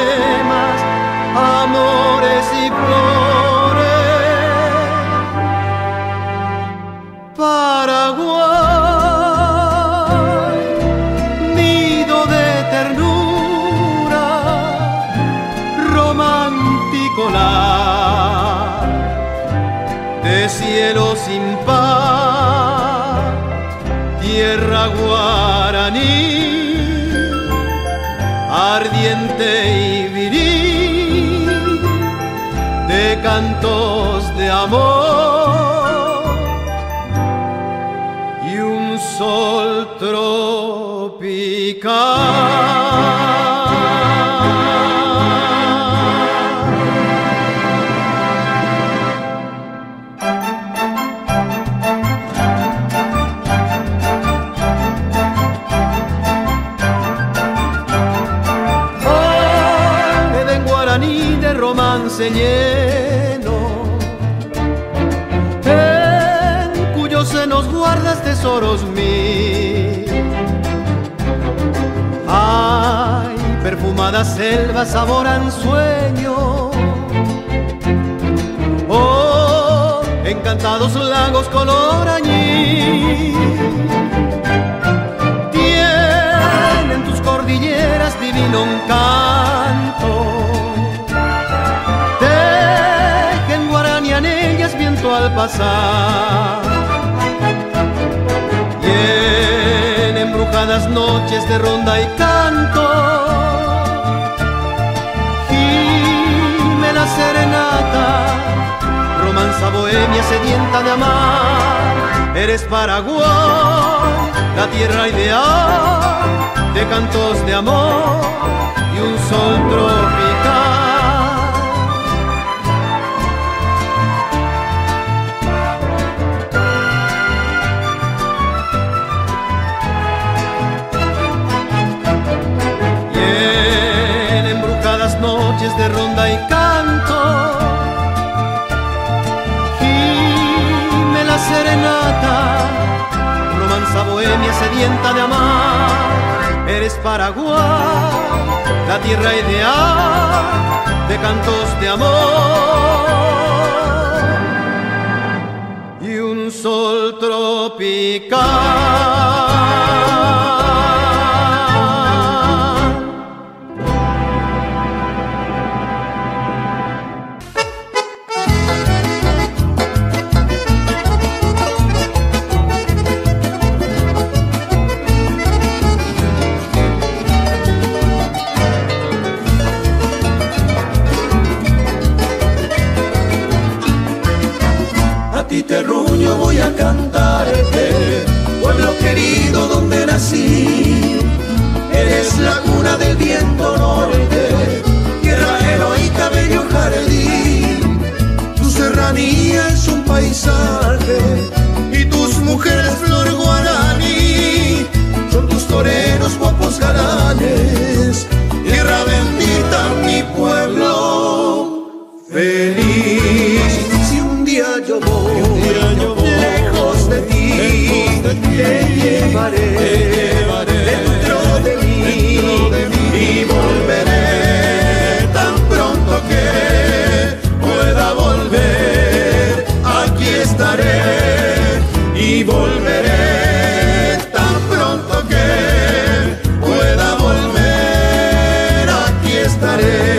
poemas, amores y flores. Paraguay, nido de ternura, romántico lar de cielo sin par, tierra guaraní, ardiente y viril, de cantos de amor y un sol tropical. Romance lleno, en cuyos senos guardas tesoros mil. Ay, perfumadas selvas saboran sueño, oh, encantados lagos color añil. Tienen tus cordilleras divino encanto, viento al pasar, y en embrujadas noches de ronda y canto gime la serenata, romanza bohemia sedienta de amar. Eres Paraguay, la tierra ideal de cantos de amor y un sol tropical. Noches de ronda y canto gime la serenata, romanza bohemia sedienta de amar. Eres Paraguay, la tierra ideal de cantos de amor y un sol tropical. Terruño voy a cantarte, pueblo querido donde nací. Eres la cuna del viento norte, tierra heroica, bello jardín. Tu serranía es un paisaje y tus mujeres flor guaraní. Son tus toreros guapos galanes, tierra bendita mi pueblo feliz. Si un día yo voy lejos de ti, te llevaré dentro de mí y volveré tan pronto que pueda volver. Aquí estaré y volveré tan pronto que pueda volver. Aquí estaré.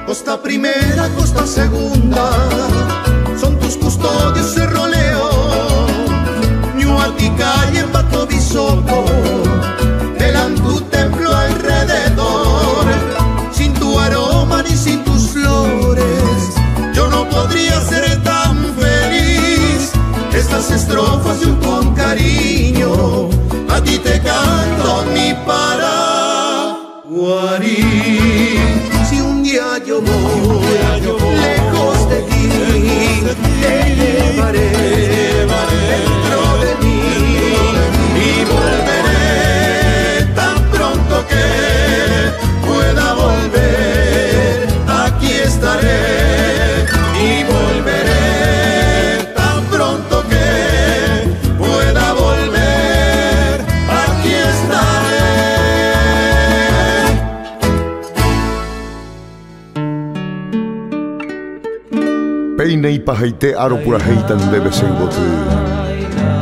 Costa primera, costa segunda, son tus custodios Cerro León, Ñuatica y Embato Bisoco, Telantute, nei pahaite aro pura heitan debe seibotu.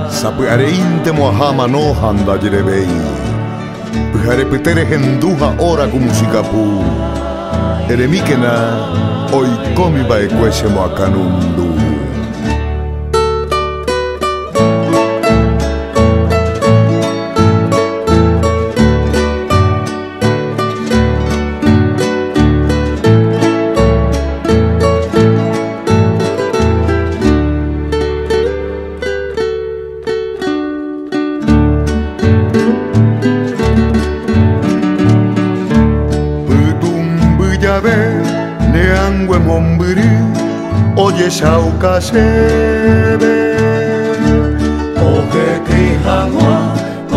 Sapu areinte moahama no handa jirebei. Pyhare petere henduha ora ku musikapu. Eremikena oikomi bae kwese moakanundu. Neangwe mombiri oye shauka sebe oje quijangua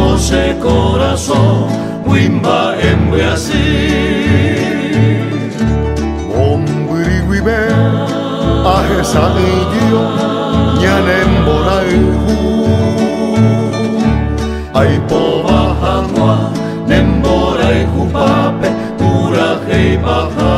ose corazón wimba embe así mombiri wibe ahesa iyo nyanembora ihu ay poba hangua nembora ihu pape pura hei baja.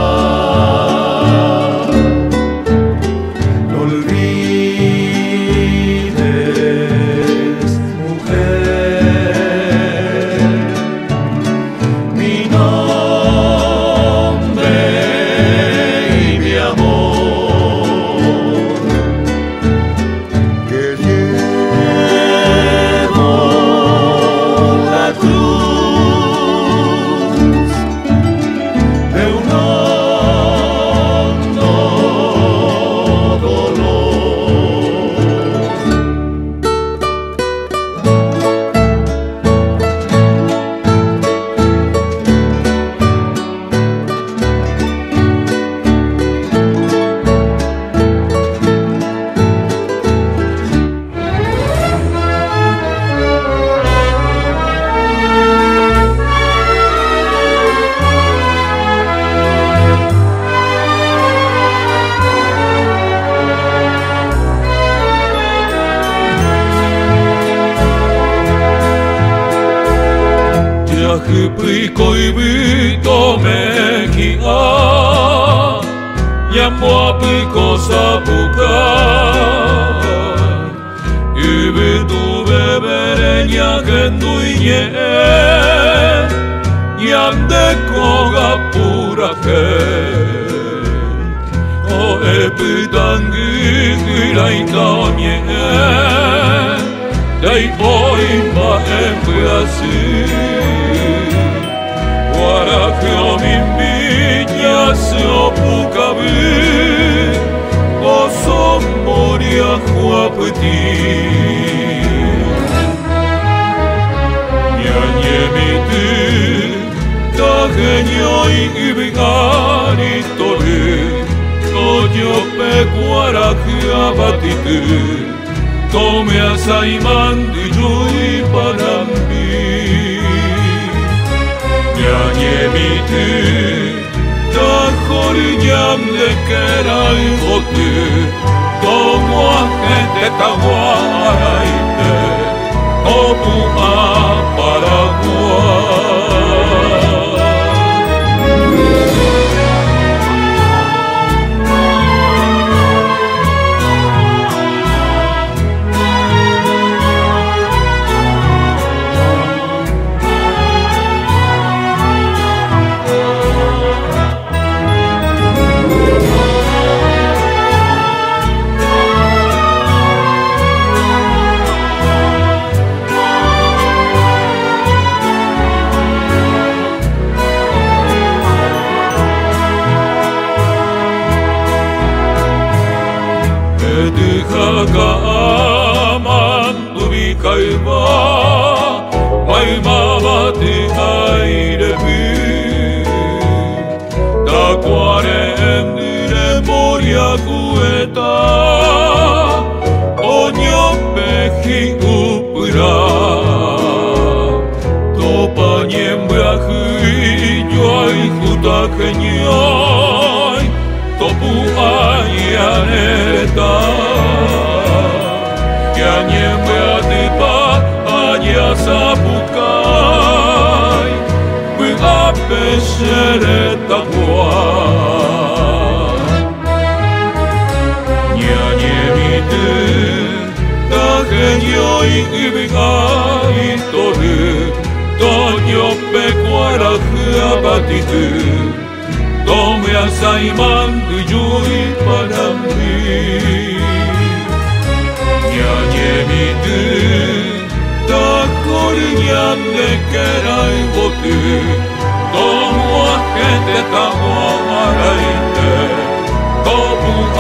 Koibito mekia Yamua piko sapuka Ibitu bebereña genduiñe Yande koga pura ke O epitangi iraitaonye Dai oimba empiasi Para que o mimbiña se opucabi O somoria juapeti Nyanyemiti Tageño y ibigari toli Toyo pecuara que abatiti Tome asaimandi yui panambi Nyanyemiti Tajoriñam de kerai hoti Tomo agente taguaraite Tomu a Paraguay Kaaman ubikaiba May mamati airebi Takware endire moria kueta Onyo pehi upura Topa nyembrahi Yoai hutakenyai Topu ayaneta Nyembe atipa anya sapukai Bıgape şereta kuay Genio y Tore, Toño Pecuara Jabatite, Tome a Saimán y Yui para mí. Ñañemite, Takoriñan de Kerai Bote, Tomo a gente Tamo Maraite, Tomo a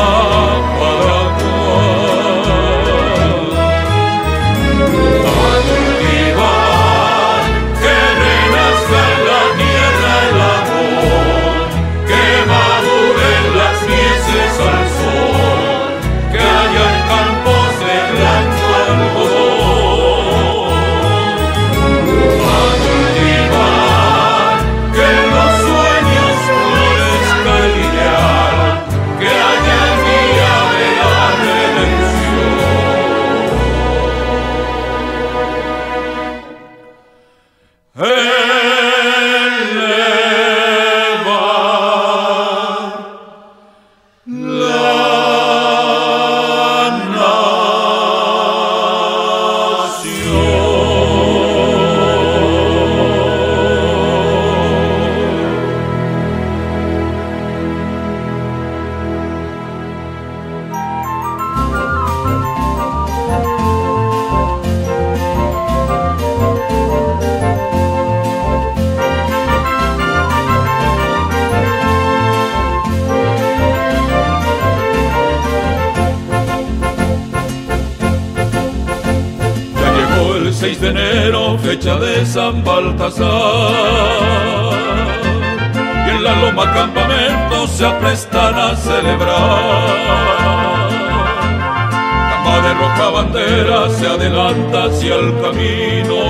Paraguay. Fecha de San Baltasar, y en la loma campamentos se aprestan a celebrar. Cama de roja bandera se adelanta hacia el camino,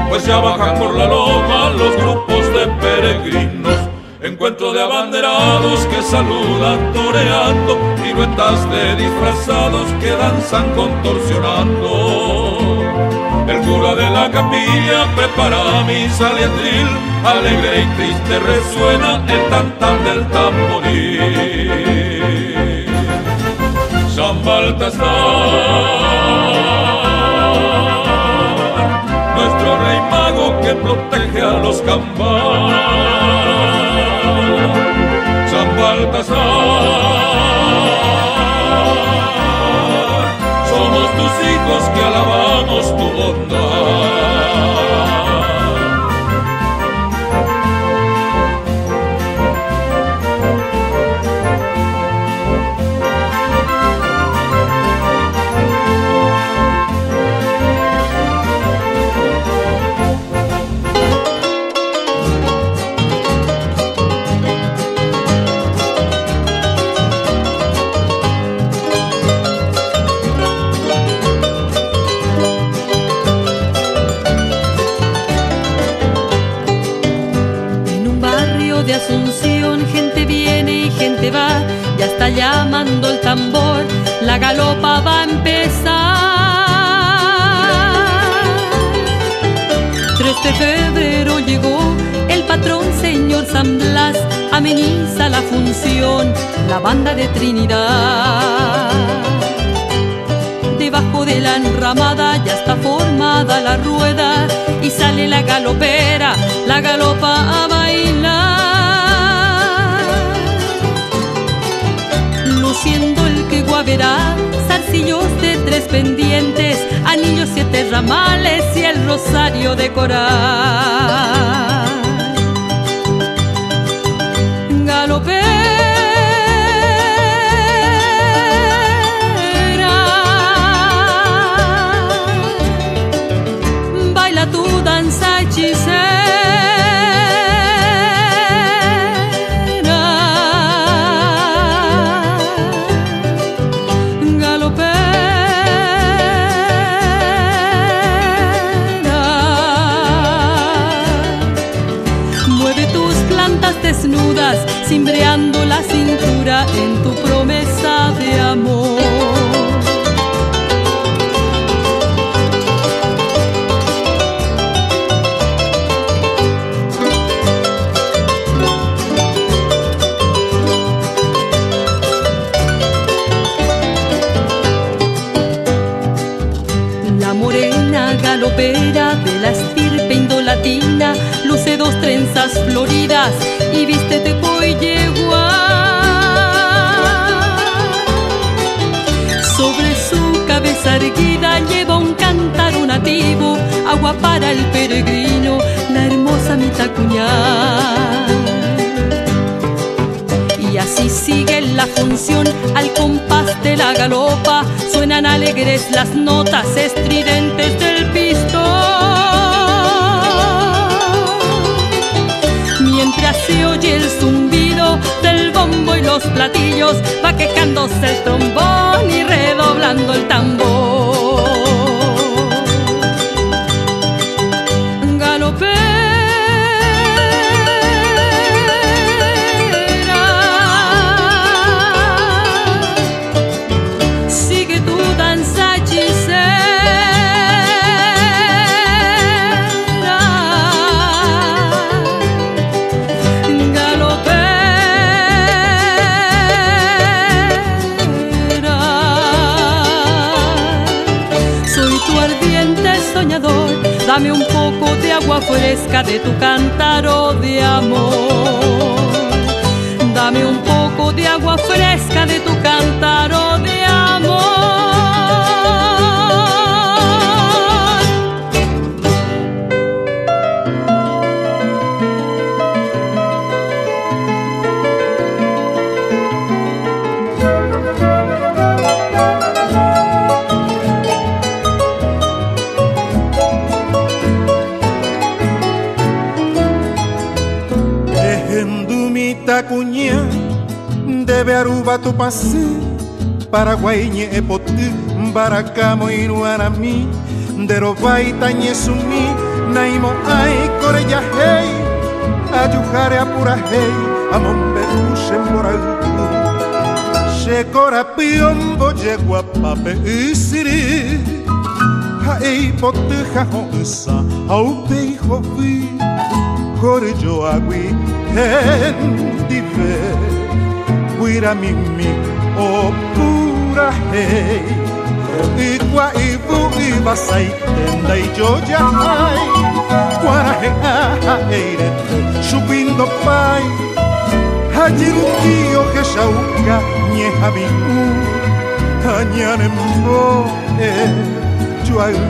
pues ya bajan por la loma los grupos de peregrinos. Encuentro de abanderados que saludan toreando, piruetas de disfrazados que danzan contorsionando. El cura de la capilla prepara misa letril, alegre y triste resuena el tantán del tamboril. San Baltasar, nuestro rey mago que protege a los cambas. San Baltasar, somos tus hijos que alabamos tu bondad. Asunción, gente viene y gente va, ya está llamando el tambor, la galopa va a empezar. 3 de febrero llegó el patrón señor San Blas, ameniza la función, la banda de Trinidad. Debajo de la enramada ya está formada la rueda y sale la galopera, la galopa a bailar. Luciendo el que guaverá, zarcillos de 3 pendientes, anillos 7 ramales y el rosario de coral. Galopera, baila tu danza hechicera. Desnudas, cimbreando la cintura en tu promesa de amor. patina, luce 2 trenzas floridas y vístete coi yegua. Sobre su cabeza erguida lleva un cántaro nativo, agua para el peregrino, la hermosa Mitacuñá. Y así sigue la función al compás de la galopa, suenan alegres las notas estridentes del pistón. Mientras se oye el zumbido del bombo y los platillos, va quejándose el trombón y redoblando el tambor. Galopera, sigue tu danza hechicera. Dame un poco de agua fresca de tu cántaro de amor. Dame un poco de agua fresca de tu cántaro de amor. Mitacuñá, debe Aruba tu pase, Paraguay epotí, Baracamo y Nuanami, de Robaita Ñesumí, Naimo ay Corella hey, Ayujare apura hey, Amombe Ushemboral, Shekora piombo yegua pape isiri, Haei poteja honsa, Aupei hovi, Corjo agui, Hendive, Guira mimi, o pura hey, Igua ibu ibasai, tenda y yo ya hay, Guaraje aha eirete, Shubindo pai, Hajiruti o que shauka, Nieja biu, Hañanembo, Chuayu.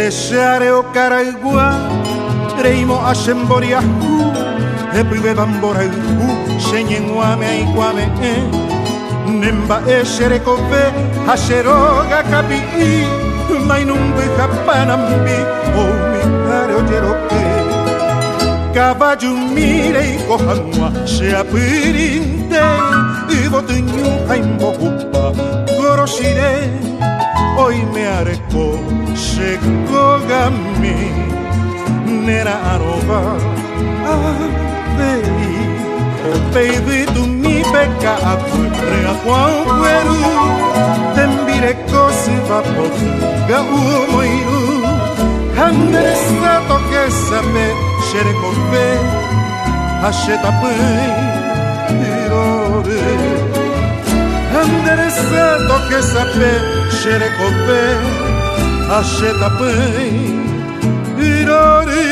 Share o Caraigua, Reimo Ashemboriahu, Epibe Bamborahu, Shenyenguame Aiguame, Nemba Esherekove, Hasheroga Kapi, Mainumbe Japanambi, O Mikare Oyeroke, Caballo Mire y Cojanua, Sheapirinte, Ibotuñu Haimbokupa, Goroshire, hoy me areco. Shekogami Nera Aroba Baby tu mi beca Apure a Juan Gueru Tembire cosi va potuga umoiru Handeresato que sabe Sherekove Hashetapui Irore Handeresato que sabe Sherekove Ashetape irori.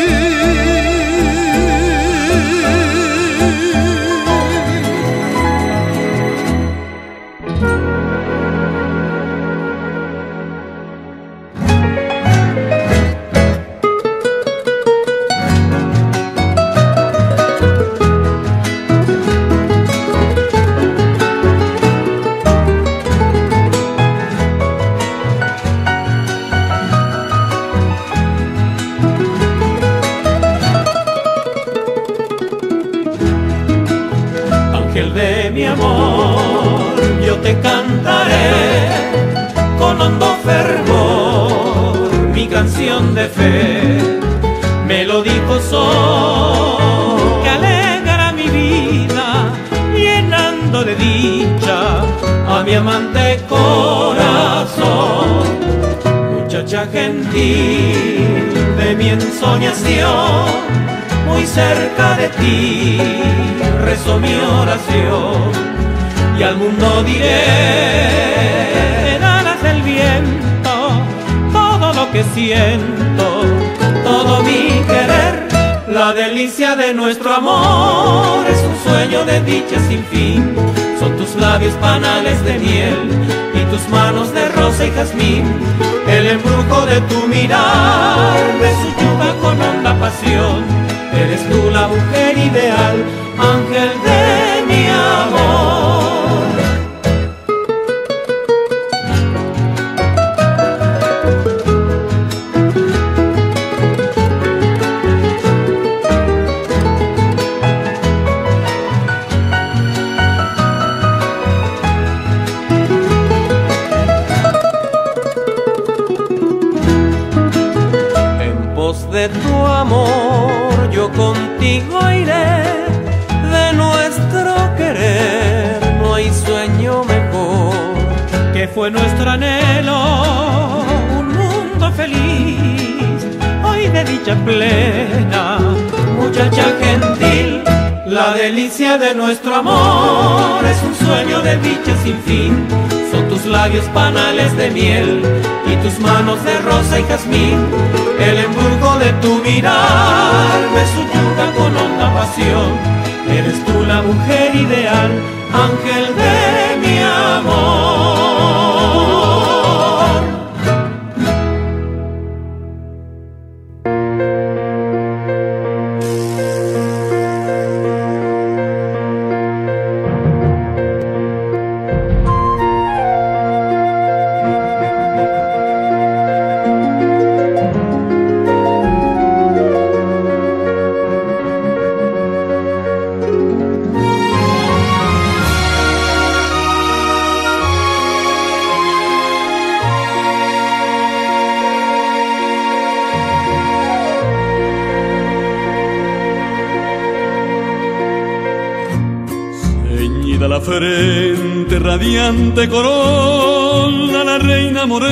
Mi amor, yo te cantaré con hondo fervor mi canción de fe, melódico son que alegra mi vida, llenando de dicha a mi amante corazón. muchacha gentil de mi ensoñación, muy cerca de ti rezo mi oración y al mundo diré en alas del viento todo lo que siento, todo mi querer. La delicia de nuestro amor es un sueño de dicha sin fin. Son tus labios panales de miel y tus manos de rosa y jazmín. El embrujo de tu mirar me subyuga con honda pasión. Eres tú la mujer ideal, ángel de mi amor. De tu amor yo contigo iré, de nuestro querer no hay sueño mejor, que fue nuestro anhelo, un mundo feliz, hoy de dicha plena, muchacha gentil. La delicia de nuestro amor es un sueño de dicha sin fin. Son tus labios panales de miel y tus manos de rosa y jazmín. El embrujo de tu mirar me subyuga con honda pasión. Eres tú la mujer ideal, ángel de mi amor. La frente radiante corona la reina morena,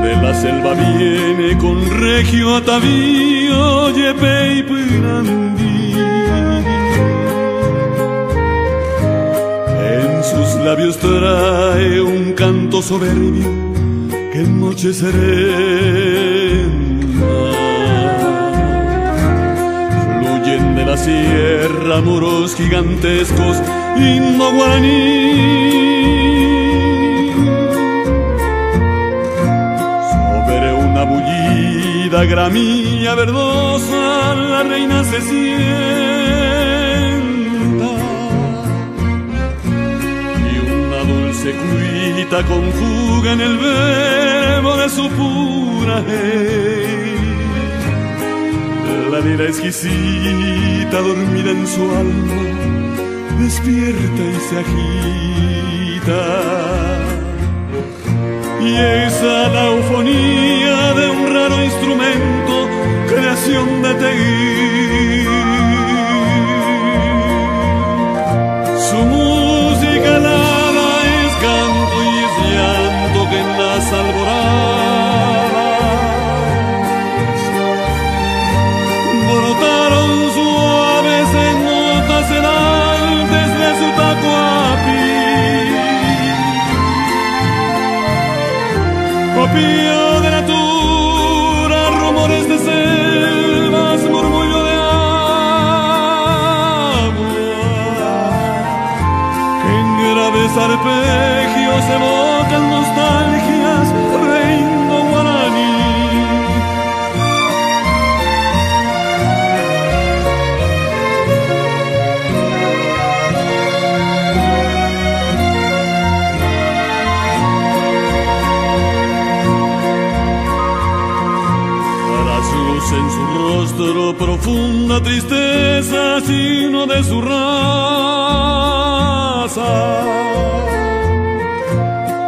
de la selva viene con regio atavío yepe y pirandí. En sus labios trae un canto soberbio que en noche serena de la sierra, muros gigantescos, himno guaraní. Sobre una bullida gramilla verdosa la reina se sienta y una dulce cuita conjuga en el verbo de su pura la lira exquisita dormida en su alma despierta y se agita, y esa la eufonía de un raro instrumento, creación de Teguí. Su música helada es canto y es llanto que en las alboradas brotaron suaves en notas sedantes de su tacuapi. Copio de natura, rumores de selvas, murmullo de agua, que en graves arpegios evocan nostalgias de indo-guaraní. En su rostro profunda tristeza, signo de su raza,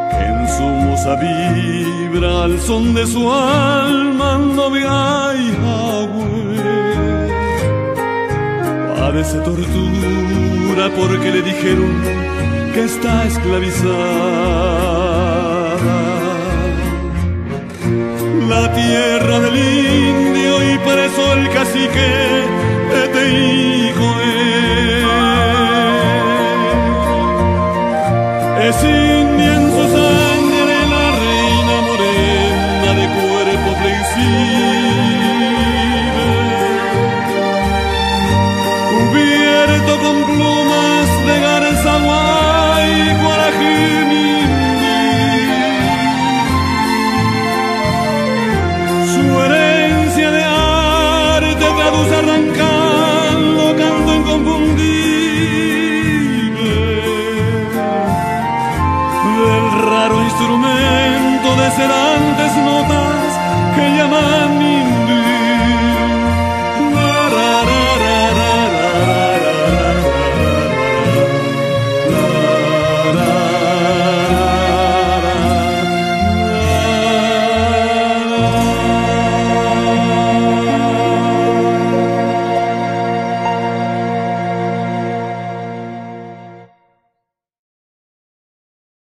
que en su musa vibra al son de su alma, novia y agüe. Padece tortura porque le dijeron que está esclavizada. La tierra del indio y preso el cacique de Teicoe. Es india en su sangre la reina morena de cuerpo flexible, cubierto con plumas de garza guay guarajimimbi. Su herencia de arte traduce arrancando canto inconfundible del raro instrumento de sedantes notas que llaman mi